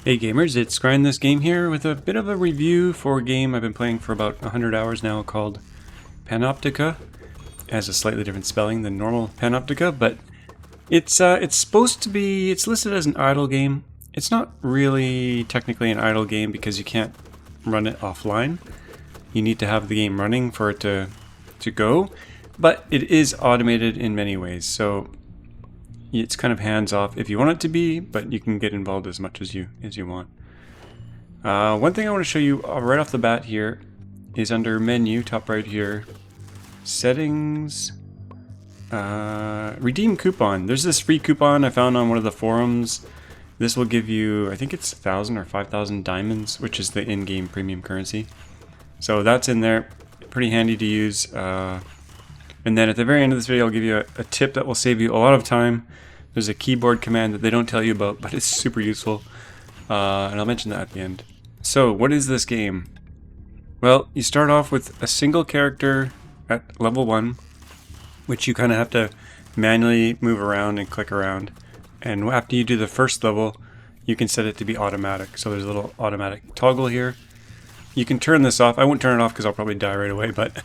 Hey gamers, it's Grind This Game here with a bit of a review for a game I've been playing for about 100 hours now called Panoptica. It has a slightly different spelling than normal Panoptica, but it's supposed to be, it's listed as an idle game. It's not really technically an idle game because you can't run it offline. You need to have the game running for it to go, but it is automated in many ways, so it's kind of hands-off if you want it to be, but you can get involved as much as you want. One thing I want to show you right off the bat here is under menu, top right here, settings, redeem coupon. There's this free coupon I found on one of the forums. This will give you, I think it's 1,000 or 5,000 diamonds, which is the in-game premium currency. So that's in there, pretty handy to use. And then at the very end of this video, I'll give you a tip that will save you a lot of time. There's a keyboard command that they don't tell you about, but it's super useful. And I'll mention that at the end. So, what is this game? Well, you start off with a single character at level 1, which you kind of have to manually move around and click around. And after you do the first level, you can set it to be automatic. So there's a little automatic toggle here. You can turn this off. I won't turn it off because I'll probably die right away, but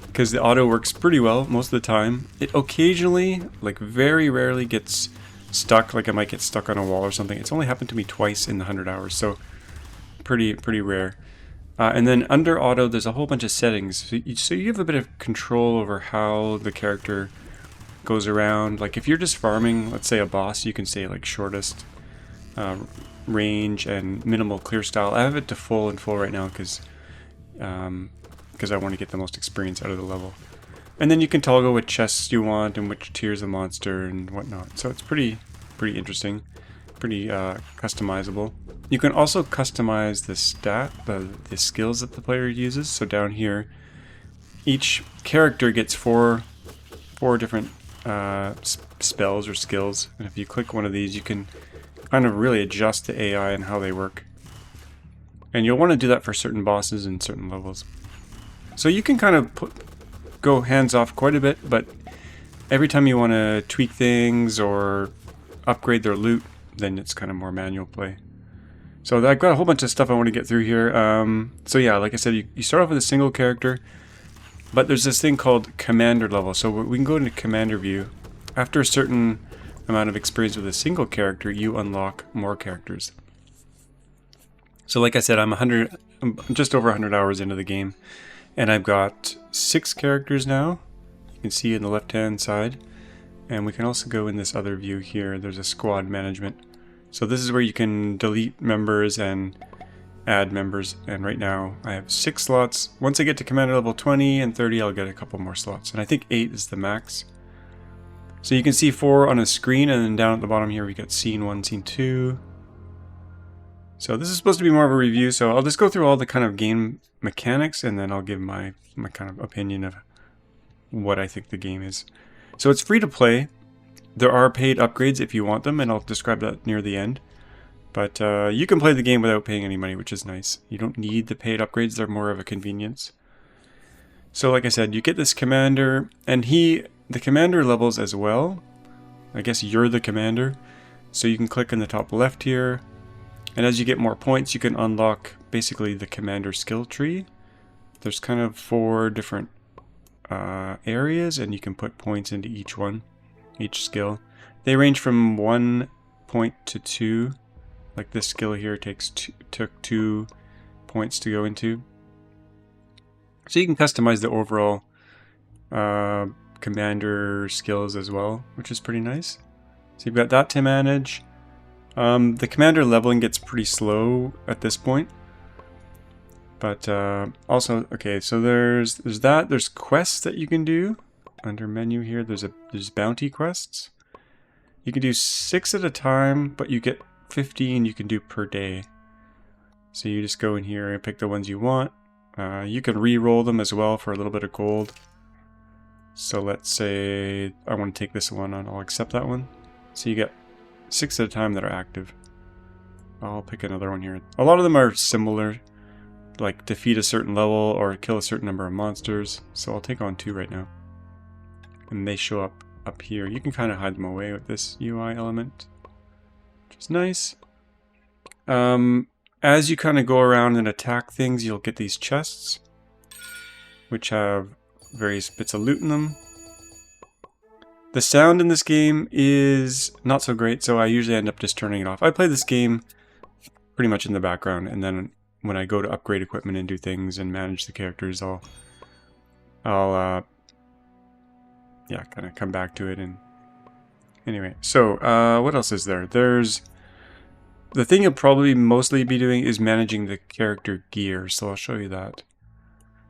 because the auto works pretty well most of the time. It occasionally, like very rarely, gets stuck, like it might get stuck on a wall or something. It's only happened to me twice in the 100 hours, so pretty rare. And then under auto, there's a whole bunch of settings. So you have a bit of control over how the character goes around. Like if you're just farming, let's say a boss, you can say like shortest range and minimal clear style. I have it to full and full right now because I want to get the most experience out of the level. And then you can toggle which chests you want and which tiers of monster and whatnot. So it's pretty interesting, pretty customizable. You can also customize the skills that the player uses. So down here, each character gets four different spells or skills. And if you click one of these, you can kind of really adjust the AI and how they work. And you'll want to do that for certain bosses and certain levels. So you can kind of go hands-off quite a bit, but every time you want to tweak things or upgrade their loot, then it's kind of more manual play. So I've got a whole bunch of stuff I want to get through here. So yeah, like I said, you start off with a single character, but there's this thing called commander level. So we can go into commander view. After a certain amount of experience with a single character, you unlock more characters. So like I said, I'm just over 100 hours into the game. And I've got 6 characters now, you can see in the left hand side, and we can also go in this other view here. There's a squad management. So this is where you can delete members and add members, and right now I have 6 slots. Once I get to commander level 20 and 30, I'll get a couple more slots, and I think 8 is the max. So you can see 4 on a screen, and then down at the bottom here we got scene 1, scene 2. So this is supposed to be more of a review, so I'll just go through all the kind of game mechanics and then I'll give my kind of opinion of what I think the game is. So it's free to play. There are paid upgrades if you want them, and I'll describe that near the end. But you can play the game without paying any money, which is nice. You don't need the paid upgrades, they're more of a convenience. So like I said, you get this commander, and the commander levels as well. I guess you're the commander. So you can click in the top left here. And as you get more points, you can unlock basically the commander skill tree. There's kind of 4 different areas, and you can put points into each one, each skill. They range from 1 point to 2. Like this skill here took 2 points to go into. So you can customize the overall commander skills as well, which is pretty nice. So you've got that to manage. The commander leveling gets pretty slow at this point, but also, okay, so there's that. There's quests that you can do under menu here. There's bounty quests. You can do 6 at a time, but you get 15 you can do per day. So you just go in here and pick the ones you want. You can re-roll them as well for a little bit of gold. So let's say I want to take this one on. I'll accept that one. So you get 6 at a time that are active. I'll pick another one here. A lot of them are similar, like defeat a certain level or kill a certain number of monsters. So I'll take on 2 right now. And they show up here. You can kind of hide them away with this UI element, which is nice. As you kind of go around and attack things, you'll get these chests, which have various bits of loot in them. The sound in this game is not so great, so I usually end up just turning it off. I play this game pretty much in the background, and then when I go to upgrade equipment and do things and manage the characters, I'll yeah, kind of come back to it. And anyway, so what else is there? There's the thing you'll probably mostly be doing is managing the character gear, so I'll show you that.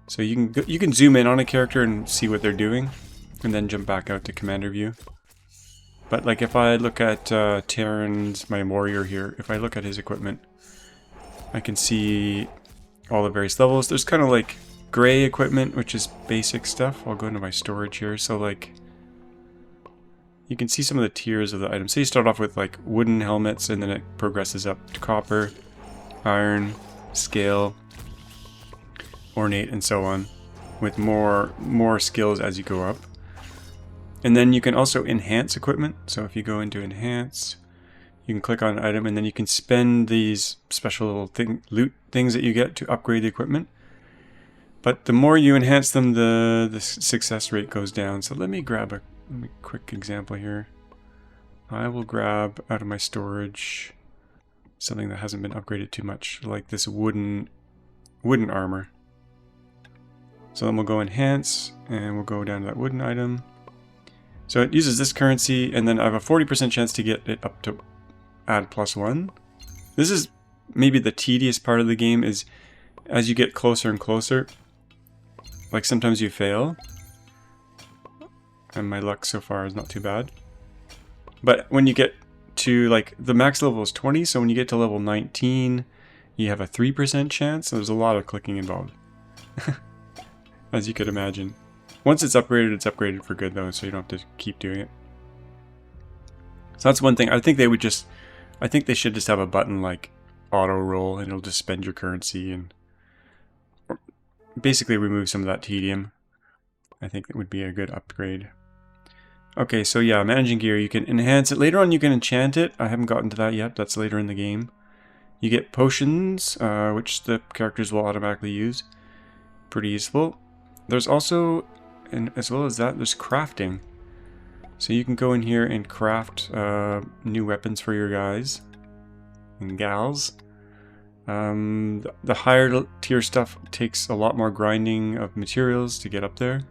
So you can zoom in on a character and see what they're doing, and then jump back out to commander view. But like if I look at Terran's, my warrior here, if I look at his equipment, I can see all the various levels. There's kind of like gray equipment, which is basic stuff. I'll go into my storage here. So like, you can see some of the tiers of the items. So you start off with like wooden helmets, and then it progresses up to copper, iron, scale, ornate, and so on, with more skills as you go up. And then you can also enhance equipment. So if you go into enhance, you can click on an item, and then you can spend these special little loot things that you get to upgrade the equipment. But the more you enhance them, the success rate goes down. So let me grab a quick example here. I will grab out of my storage something that hasn't been upgraded too much, like this wooden armor. So then we'll go enhance, and we'll go down to that wooden item. So it uses this currency, and then I have a 40% chance to get it up to add +1. This is maybe the tedious part of the game, is as you get closer and closer, like sometimes you fail. And my luck so far is not too bad. But when you get to, like, the max level is 20, so when you get to level 19, you have a 3% chance. So there's a lot of clicking involved, as you could imagine. Once it's upgraded for good though, so you don't have to keep doing it. So that's one thing. I think they should just have a button like auto roll, and it'll just spend your currency and basically remove some of that tedium. I think it would be a good upgrade. Okay, so yeah, managing gear, you can enhance it. Later on you can enchant it. I haven't gotten to that yet. That's later in the game. You get potions, which the characters will automatically use. Pretty useful. There's also, and as well as that, there's crafting. So you can go in here and craft new weapons for your guys and gals. The higher tier stuff takes a lot more grinding of materials to get up there.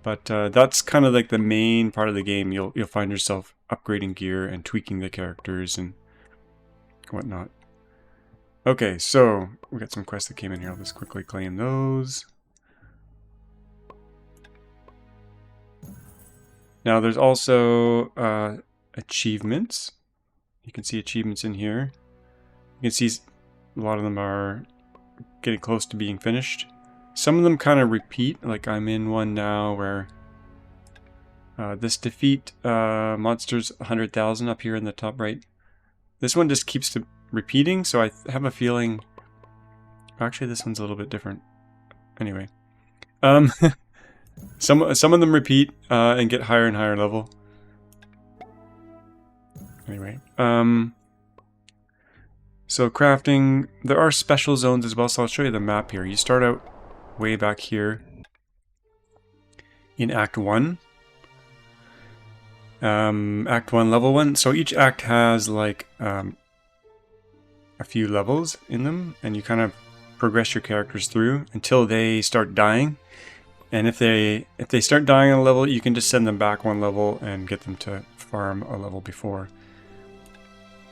But that's kind of like the main part of the game. You'll find yourself upgrading gear and tweaking the characters and whatnot. Okay, so we got some quests that came in here. I'll just quickly claim those. Now there's also achievements. You can see achievements in here. You can see a lot of them are getting close to being finished. Some of them kind of repeat, like I'm in one now where this defeat monsters 100,000 up here in the top right. This one just keeps repeating, so I have a feeling... Actually, this one's a little bit different. Anyway. Some of them repeat and get higher and higher level. Anyway. So crafting, there are special zones as well, so I'll show you the map here. You start out way back here in Act 1. Act 1, Level 1. So each act has like a few levels in them, and you kind of progress your characters through until they start dying. And if they start dying on a level, you can just send them back one level and get them to farm a level before.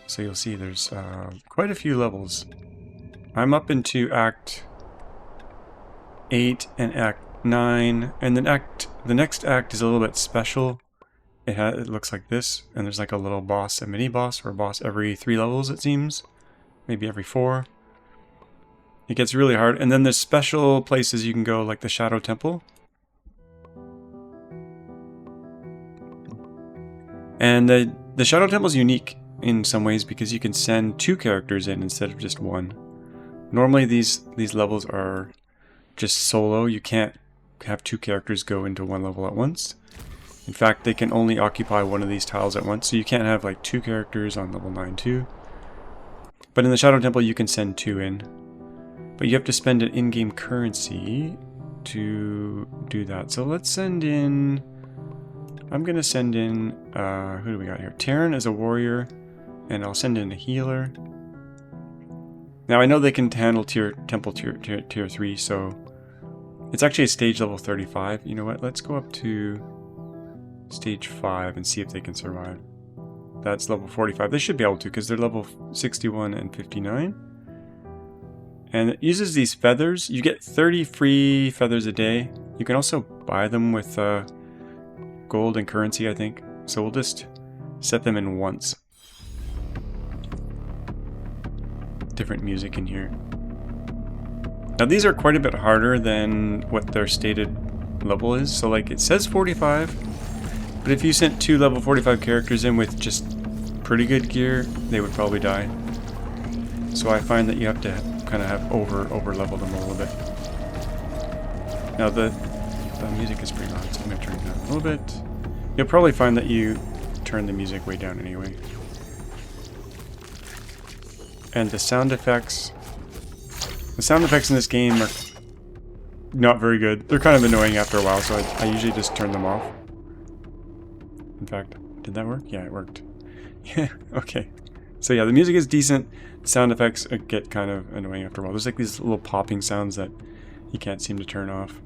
So you'll see there's quite a few levels. I'm up into Act 8 and Act 9, and then the next act is a little bit special. It looks like this, and there's like a little boss, a mini boss, or a boss every 3 levels it seems, maybe every 4. It gets really hard, and then there's special places you can go, like the Shadow Temple. And the Shadow Temple is unique in some ways because you can send 2 characters in instead of just 1. Normally these levels are just solo. You can't have 2 characters go into one level at once. In fact, they can only occupy one of these tiles at once, so you can't have like 2 characters on level 9 too. But in the Shadow Temple, you can send 2 in. But you have to spend an in-game currency to do that. So let's send in... I'm going to send in... who do we got here? Terran as a warrior. And I'll send in a healer. Now I know they can handle Temple tier 3, so... It's actually a stage level 35. You know what? Let's go up to stage 5 and see if they can survive. That's level 45. They should be able to because they're level 61 and 59. And it uses these feathers. You get 30 free feathers a day. You can also buy them with gold and currency, I think. So we'll just set them in once. Different music in here. Now these are quite a bit harder than what their stated level is. So like it says 45, but if you sent 2 level 45 characters in with just pretty good gear, they would probably die. So I find that you have to kind of have over level them a little bit. Now the music is pretty loud, so I'm going to turn it down a little bit. You'll probably find that you turn the music way down anyway. And the sound effects... The sound effects in this game are not very good. They're kind of annoying after a while, so I usually just turn them off. In fact, did that work? Yeah, it worked. Yeah, okay. So yeah, the music is decent. Sound effects get kind of annoying after a while. There's like these little popping sounds that you can't seem to turn off.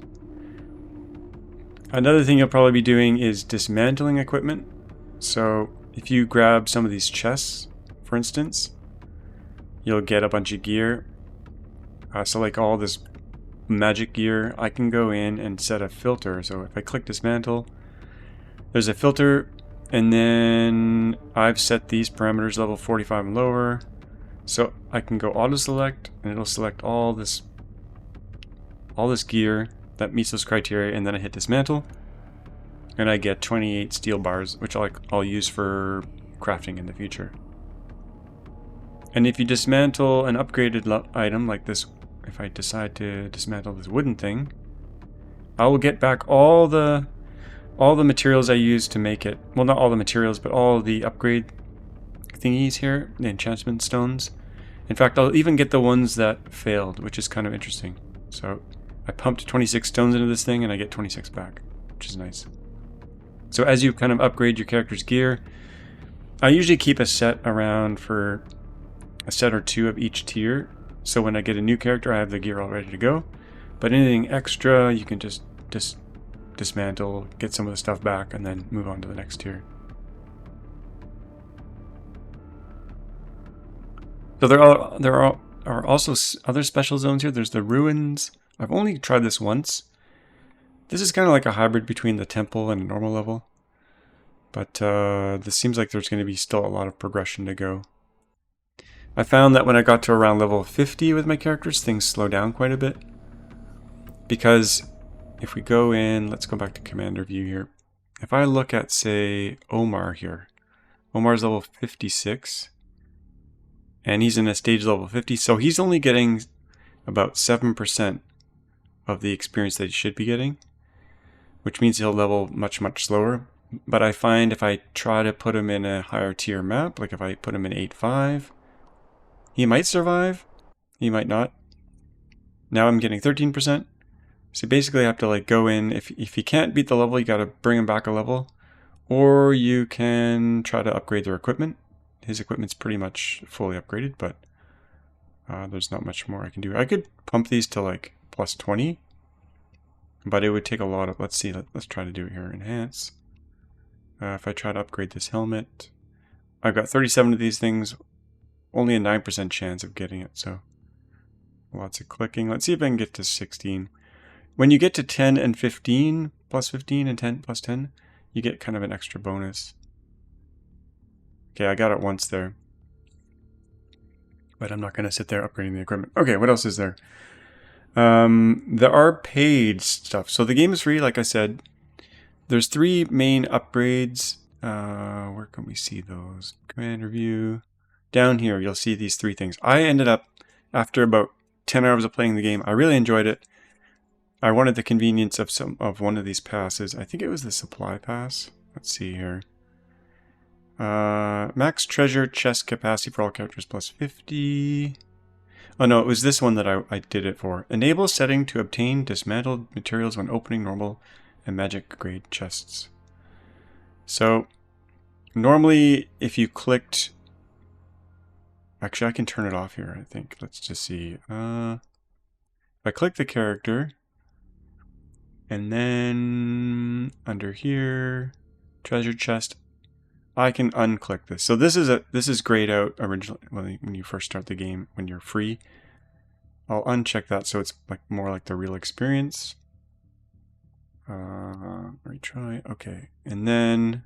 Another thing you'll probably be doing is dismantling equipment. So if you grab some of these chests, for instance, you'll get a bunch of gear. So like all this magic gear, I can go in and set a filter. So if I click dismantle, there's a filter, and then I've set these parameters level 45 and lower. So I can go auto select, and it'll select all this gear that meets those criteria, and then I hit dismantle, and I get 28 steel bars, which I'll use for crafting in the future. And if you dismantle an upgraded item like this, if I decide to dismantle this wooden thing, I will get back all the materials I used to make it. Well, not all the materials, but all the upgrade thingies here, the enhancement stones. In fact, I'll even get the ones that failed, which is kind of interesting. So I pumped 26 stones into this thing and I get 26 back, which is nice. So as you kind of upgrade your character's gear, I usually keep a set around for a set or 2 of each tier. So when I get a new character, I have the gear all ready to go. But anything extra, you can just dismantle, get some of the stuff back, and then move on to the next tier. So there are also other special zones here. There's the ruins. I've only tried this once. This is kind of like a hybrid between the temple and a normal level. But this seems like there's going to be still a lot of progression to go. I found that when I got to around level 50 with my characters, things slow down quite a bit. Because if we go in, let's go back to commander view here. If I look at, say, Omar here. Omar's level 56. And he's in a stage level 50, so he's only getting about 7% of the experience that he should be getting. Which means he'll level much, much slower. But I find if I try to put him in a higher tier map, like if I put him in 8.5, he might survive, he might not. Now I'm getting 13%. So basically I have to like go in, if he can't beat the level, you gotta bring him back a level. Or you can try to upgrade their equipment. His equipment's pretty much fully upgraded, but there's not much more I can do. I could pump these to like plus 20, but it would take a lot of, let's see, let's try to do it here, enhance. If I try to upgrade this helmet, I've got 37 of these things, only a 9% chance of getting it, so lots of clicking. Let's see if I can get to 16. When you get to 10 and 15, plus 15 and 10 plus 10, you get kind of an extra bonus. Okay, I got it once there. But I'm not going to sit there upgrading the equipment. Okay, what else is there? There are paid stuff. So the game is free, like I said. There's 3 main upgrades. Where can we see those? Command review. Down here, you'll see these 3 things. I ended up, after about 10 hours of playing the game, I really enjoyed it. I wanted the convenience of one of these passes. I think it was the supply pass. Let's see here. Max treasure chest capacity for all characters plus 50. Oh no, it was this one that I did it for. Enable setting to obtain dismantled materials when opening normal and magic grade chests. So normally if you clicked... Actually, I can turn it off here, I think. Let's just see. If I click the character, and then under here, treasure chest, I can unclick this. So this is grayed out originally when you first start the game, when you're free. I'll uncheck that so it's like more like the real experience. Retry. Okay, and then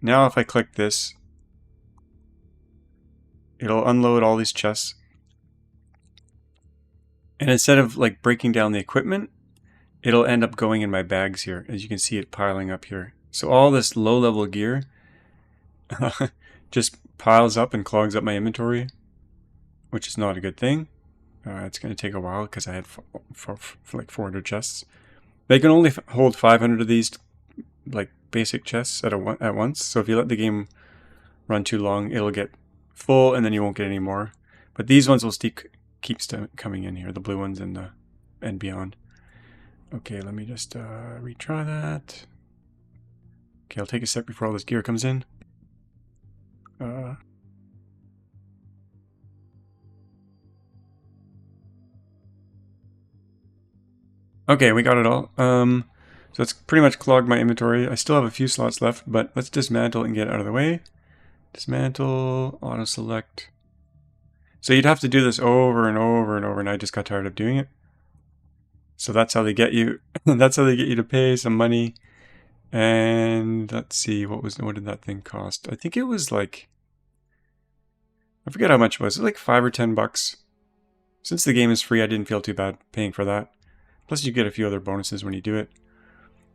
now if I click this, it'll unload all these chests. And instead of like breaking down the equipment, it'll end up going in my bags here. As you can see it piling up here. So all this low-level gear just piles up and clogs up my inventory, which is not a good thing. It's going to take a while because I had like 400 chests. They can only hold 500 of these like basic chests at once. So if you let the game run too long, it'll get full and then you won't get any more. But these ones will keep coming in here, the blue ones and beyond. Okay, let me just retry that. Okay, I'll take a sec before all this gear comes in. Okay, we got it all. So it's pretty much clogged my inventory. I still have a few slots left, but let's dismantle and get out of the way. Dismantle, auto select. So you'd have to do this over and over and over, and I just got tired of doing it. So that's how they get you. That's how they get you to pay some money. And let's see, what did that thing cost? I think it was like, I forget how much it was. It was like $5 or $10. Since the game is free, I didn't feel too bad paying for that. Plus you get a few other bonuses when you do it.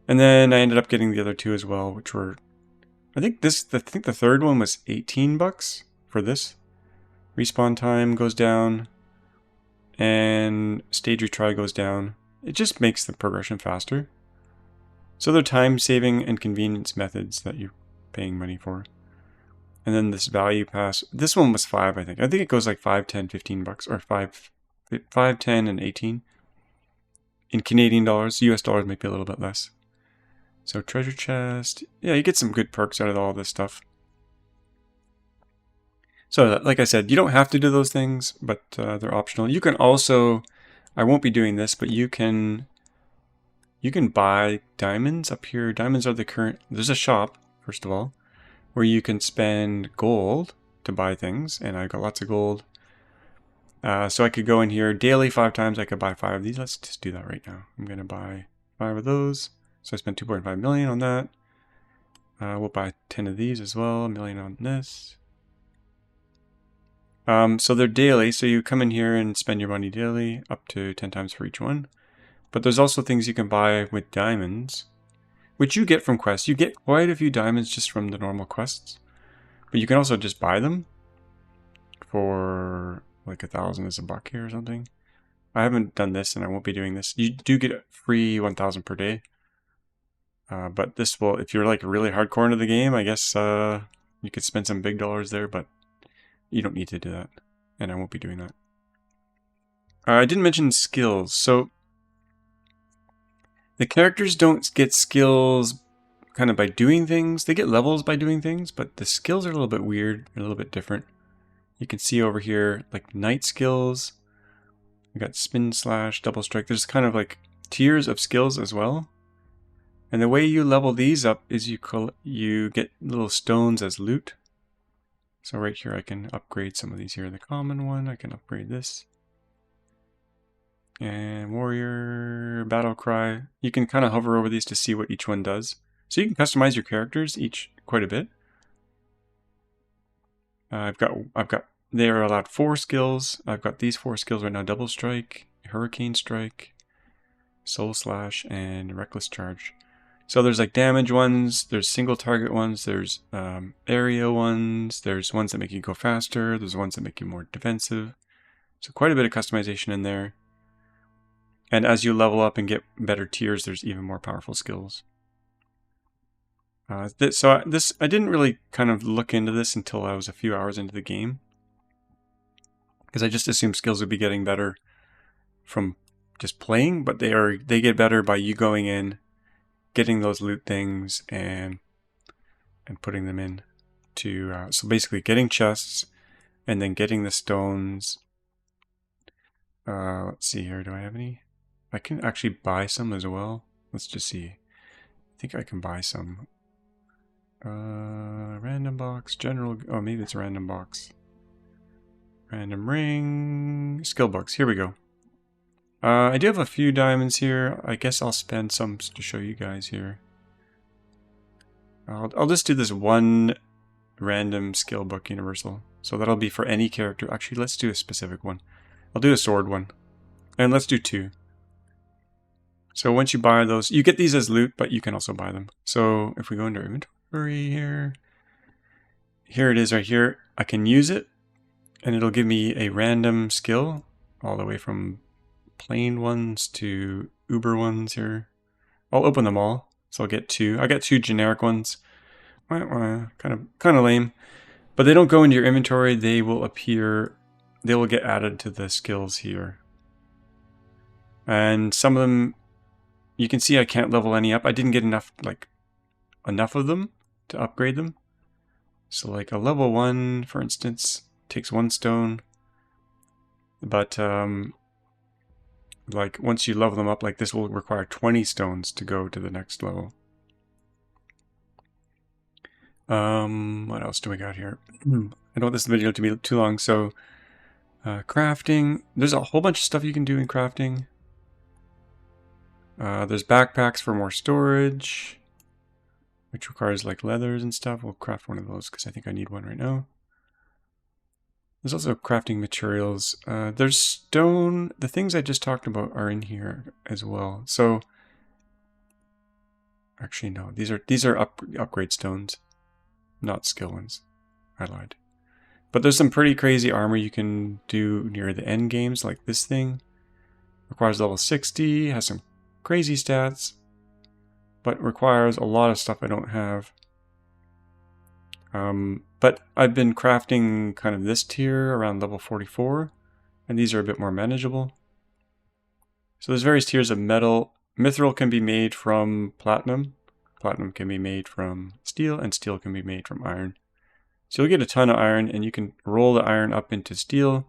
And then I ended up getting the other two as well, which were, I think the third one was $18 for this. Respawn time goes down, and stage retry goes down. It just makes the progression faster. So they're time-saving and convenience methods that you're paying money for. And then this value pass, this one was $5, I think. I think it goes like $5, $10, $15, or $5, 10, and 18. In Canadian dollars, US dollars might be a little bit less. So treasure chest, yeah, you get some good perks out of all this stuff. So like I said, you don't have to do those things, but they're optional. You can also, I won't be doing this, but you can buy diamonds up here. Diamonds are the current, there's a shop, first of all, where you can spend gold to buy things, and I got lots of gold. So I could go in here daily 5 times. I could buy 5 of these. Let's just do that right now. I'm going to buy 5 of those. So I spent 2.5 million on that. We'll buy 10 of these as well. 1 million on this. So they're daily. So you come in here and spend your money daily, up to 10 times for each one. But there's also things you can buy with diamonds, which you get from quests. You get quite a few diamonds just from the normal quests. But you can also just buy them for like 1,000 is $1 here or something. I haven't done this and I won't be doing this. You do get a free 1,000 per day. But this will, if you're like really hardcore into the game, I guess you could spend some big dollars there, but you don't need to do that. And I won't be doing that. I didn't mention skills. So the characters don't get skills kind of by doing things. They get levels by doing things, but the skills are a little bit weird, a little bit different. You can see over here, like knight skills. We got spin slash, double strike. There's kind of like tiers of skills as well. And the way you level these up is you get little stones as loot. So right here I can upgrade some of these here. The common one, I can upgrade this. And warrior, battle cry. You can kind of hover over these to see what each one does. So you can customize your characters quite a bit. They are allowed 4 skills. I've got these 4 skills right now: double strike, hurricane strike, soul slash, and reckless charge. So there's like damage ones, there's single target ones, there's area ones, there's ones that make you go faster, there's ones that make you more defensive. So quite a bit of customization in there. And as you level up and get better tiers, there's even more powerful skills. I didn't really kind of look into this until I was a few hours into the game, because I just assumed skills would be getting better from just playing, but they get better by you going in, getting those loot things, and putting them in to so basically getting chests and then getting the stones. Let's see here, do I have any? I can actually buy some as well. Let's just see. I think I can buy some. Random box, general, oh maybe it's a random box. Random ring, skill books, here we go. I do have a few diamonds here. I guess I'll spend some to show you guys here. I'll just do this one random skill book universal. So that'll be for any character. Actually, let's do a specific one. I'll do a sword one. And let's do 2. So once you buy those, you get these as loot, but you can also buy them. So if we go into inventory here, here it is right here. I can use it, and it'll give me a random skill, all the way from plain ones to uber ones here. I'll open them all, so I'll get 2. I got 2 generic ones. Kind of lame, but they don't go into your inventory. They will appear. They will get added to the skills here, and some of them you can see I can't level any up. I didn't get enough of them to upgrade them. So like a level 1, for instance, takes 1 stone, but like once you level them up, like this will require 20 stones to go to the next level. What else do we got here? I don't want this video to be too long, so crafting. There's a whole bunch of stuff you can do in crafting. There's backpacks for more storage, which requires like leathers and stuff. We'll craft one of those because I think I need one right now. There's also crafting materials. There's stone. The things I just talked about are in here as well. So actually no, these are upgrade stones, not skill ones. I lied. But there's some pretty crazy armor you can do near the end games, like this thing. Requires level 60, has some crazy stats, but requires a lot of stuff I don't have. But I've been crafting kind of this tier around level 44, and these are a bit more manageable. So there's various tiers of metal. Mithril can be made from platinum. Platinum can be made from steel, and steel can be made from iron. So you'll get a ton of iron, and you can roll the iron up into steel,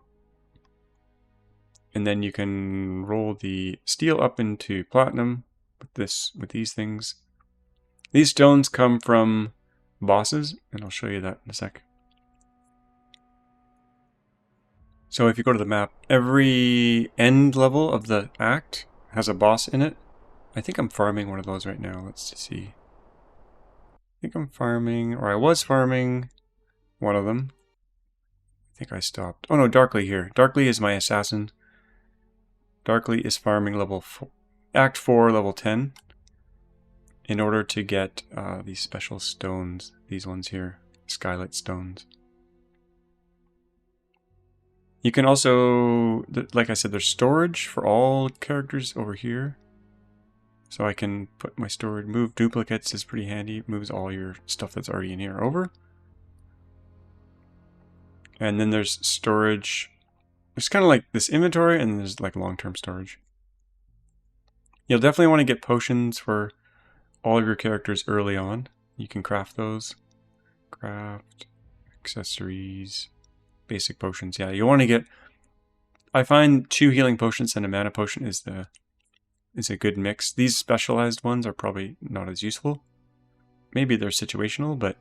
and then you can roll the steel up into platinum with these things. These stones come from bosses, and I'll show you that in a sec. So if you go to the map, every end level of the act has a boss in it. I think I'm farming one of those right now. Let's see. I think I'm farming, or I was farming one of them. I think I stopped. Oh no, Darkly here. Darkly is my assassin. Darkly is farming Act 4, level 10. In order to get these special stones, these ones here, skylight stones. You can also, like I said, there's storage for all characters over here. So I can put my storage, move duplicates is pretty handy. It moves all your stuff that's already in here over. And then there's storage. It's kind of like this inventory, and there's like long-term storage. You'll definitely want to get potions for all of your characters early on. You can craft those. Craft, accessories, basic potions. Yeah, you want to get... I find 2 healing potions and a mana potion is a good mix. These specialized ones are probably not as useful. Maybe they're situational, but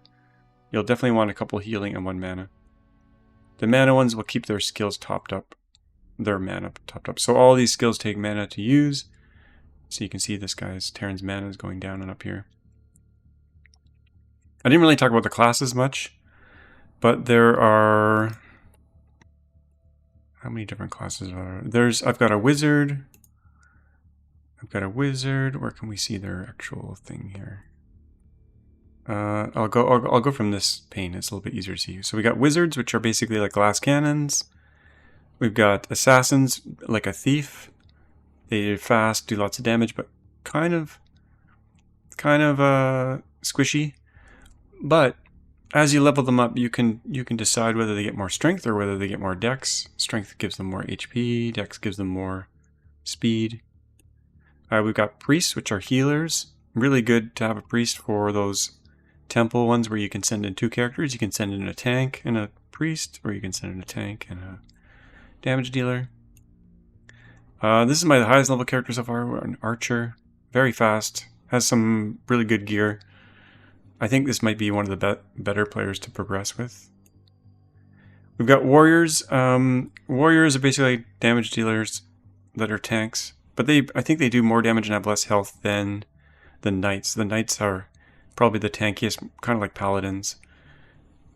you'll definitely want a couple healing and 1 mana. The mana ones will keep their skills topped up. Their mana topped up. So all these skills take mana to use. So you can see this guy's Terran's mana is going down and up here. I didn't really talk about the classes much, but there are... How many different classes are there? I've got a wizard. Where can we see their actual thing here? I'll go from this pane. It's a little bit easier to see. So we got wizards, which are basically like glass cannons. We've got assassins, like a thief. They're fast, do lots of damage, but kind of squishy. But as you level them up, you can decide whether they get more strength or whether they get more dex. Strength gives them more HP, dex gives them more speed. We've got priests, which are healers. Really good to have a priest for those temple ones where you can send in 2 characters. You can send in a tank and a priest, or you can send in a tank and a damage dealer. This is my highest level character so far, an archer. Very fast, has some really good gear. I think this might be one of the better players to progress with. We've got warriors. Warriors are basically damage dealers that are tanks, but I think they do more damage and have less health than the knights. The knights are probably the tankiest, kind of like paladins.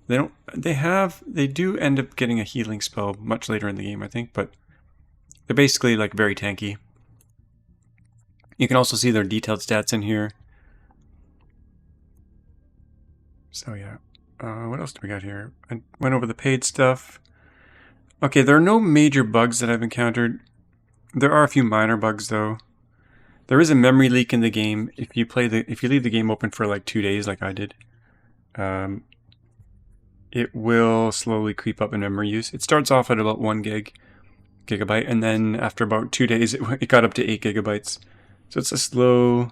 They do end up getting a healing spell much later in the game, I think, but they're basically like very tanky. You can also see their detailed stats in here. So yeah, what else do we got here? I went over the paid stuff. Okay, there are no major bugs that I've encountered. There are a few minor bugs though. There is a memory leak in the game if you leave the game open for like 2 days, like I did. It will slowly creep up in memory use. It starts off at about 1 gigabyte, and then after about 2 days, it got up to 8 gigabytes. So it's a slow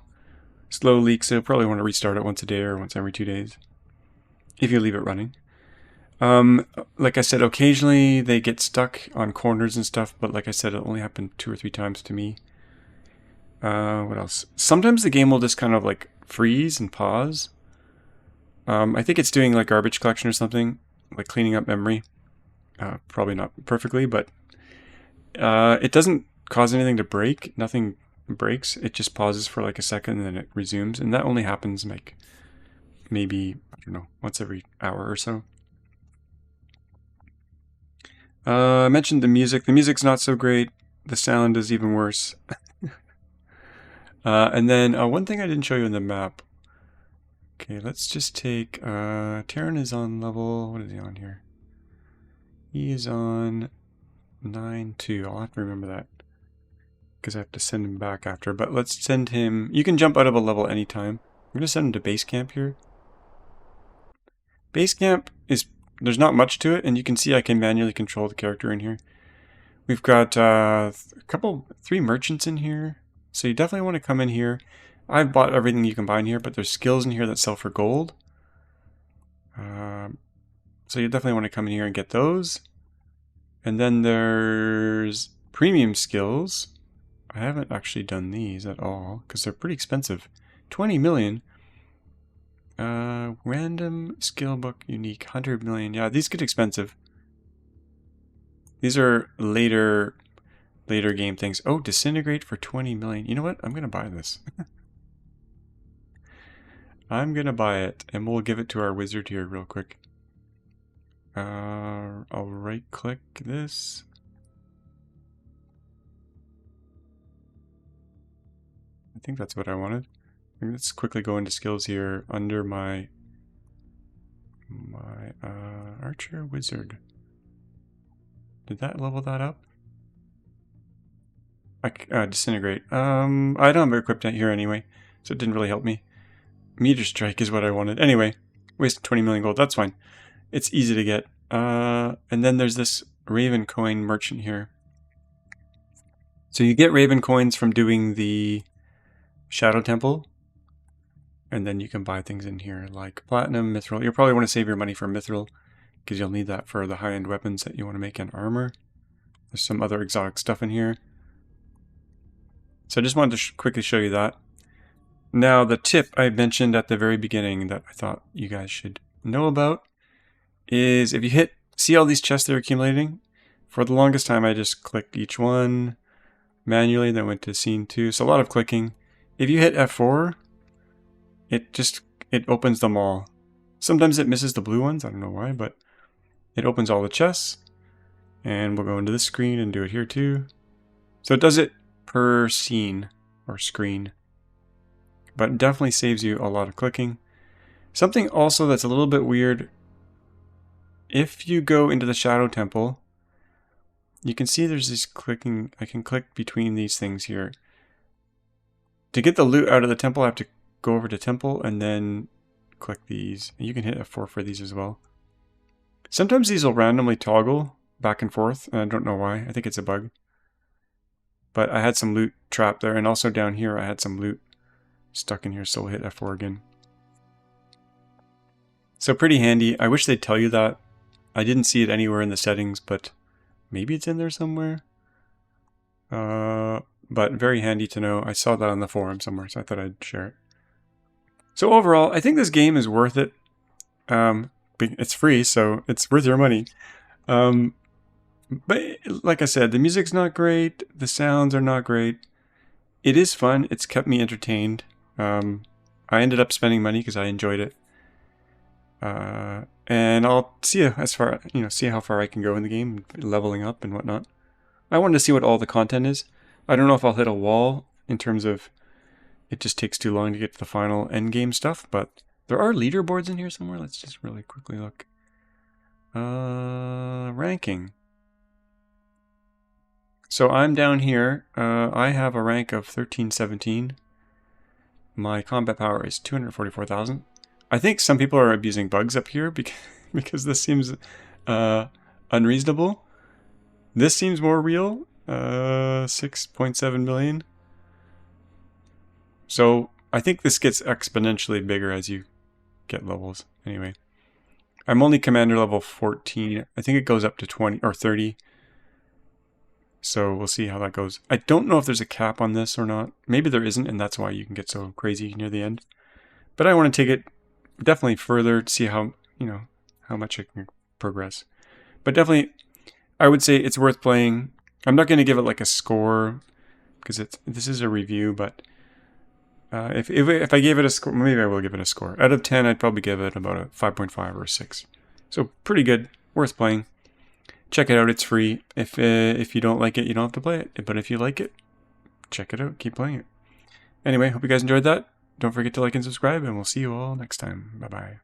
leak. So you'll probably want to restart it once a day or once every 2 days if you leave it running. Like I said, occasionally they get stuck on corners and stuff, but like I said, it only happened 2 or 3 times to me. What else? Sometimes the game will just kind of like freeze and pause. I think it's doing like garbage collection or something, like cleaning up memory. Probably not perfectly, but it doesn't cause anything to break. Nothing breaks. It just pauses for like a second and then it resumes, and that only happens like maybe, I don't know, once every hour or so. I mentioned the music. The music's not so great. The sound is even worse. And then one thing I didn't show you in the map. Okay, let's just take, Terran is on level, what is he on here? He is on 9-2. I'll have to remember that, because I have to send him back after. But let's send him, you can jump out of a level anytime. I'm going to send him to base camp here. Base camp is, there's not much to it, and you can see I can manually control the character in here. We've got 3 merchants in here, so you definitely want to come in here. I've bought everything you can buy in here, but there's skills in here that sell for gold. So you definitely want to come in here and get those. And then there's premium skills. I haven't actually done these at all, because they're pretty expensive. 20 million. Random skill book unique, 100 million. Yeah, these get expensive. These are later game things. Oh, disintegrate for 20 million. You know what? I'm going to buy this. I'm going to buy it, and we'll give it to our wizard here real quick. I'll right click this. I think that's what I wanted. Let's quickly go into skills here under my archer wizard. Did that level that up? Disintegrate. I don't have it equipped here anyway, so it didn't really help me. Meteor strike is what I wanted. Anyway, wasted 20 million gold. That's fine. It's easy to get. And then there's this Raven coin merchant here. So you get Raven coins from doing the Shadow Temple. And then you can buy things in here like platinum, mithril. You'll probably want to save your money for mithril, because you'll need that for the high-end weapons that you want to make in armor. There's some other exotic stuff in here. So I just wanted to quickly show you that. Now, the tip I mentioned at the very beginning that I thought you guys should know about is if you see all these chests that are accumulating? For the longest time, I just clicked each one manually, then went to scene 2. So a lot of clicking. If you hit F4, it opens them all. Sometimes it misses the blue ones, I don't know why, but it opens all the chests. And we'll go into this screen and do it here too. So it does it per scene or screen. But it definitely saves you a lot of clicking. Something also that's a little bit weird, if you go into the Shadow Temple, you can see there's this clicking. I can click between these things here. To get the loot out of the temple, I have to go over to temple and then click these. You can hit F4 for these as well. Sometimes these will randomly toggle back and forth, and I don't know why. I think it's a bug. But I had some loot trapped there, and also down here I had some loot stuck in here, so we'll hit F4 again. So pretty handy. I wish they'd tell you that. I didn't see it anywhere in the settings, but maybe it's in there somewhere. But very handy to know. I saw that on the forum somewhere, so I thought I'd share it. So overall, I think this game is worth it. It's free, so it's worth your money. But like I said, the music's not great. The sounds are not great. It is fun. It's kept me entertained. I ended up spending money because I enjoyed it. And I'll see see how far I can go in the game, leveling up and whatnot. I wanted to see what all the content is. I don't know if I'll hit a wall in terms of it just takes too long to get to the final end game stuff, but there are leaderboards in here somewhere. Let's just really quickly look. Ranking. So I'm down here. I have a rank of 1317. My combat power is 244,000. I think some people are abusing bugs up here because this seems unreasonable. This seems more real. 6.7 million. So I think this gets exponentially bigger as you get levels. Anyway, I'm only commander level 14. I think it goes up to 20 or 30. So we'll see how that goes. I don't know if there's a cap on this or not. Maybe there isn't, and that's why you can get so crazy near the end. But I want to take it definitely further to see how, how much I can progress. But definitely, I would say it's worth playing. I'm not going to give it like a score because this is a review, but if I gave it a score, maybe I will give it a score. Out of 10, I'd probably give it about a 5.5 or a 6. So pretty good, worth playing. Check it out, it's free. If you don't like it, you don't have to play it. But if you like it, check it out, keep playing it. Anyway, hope you guys enjoyed that. Don't forget to like and subscribe, and we'll see you all next time. Bye-bye.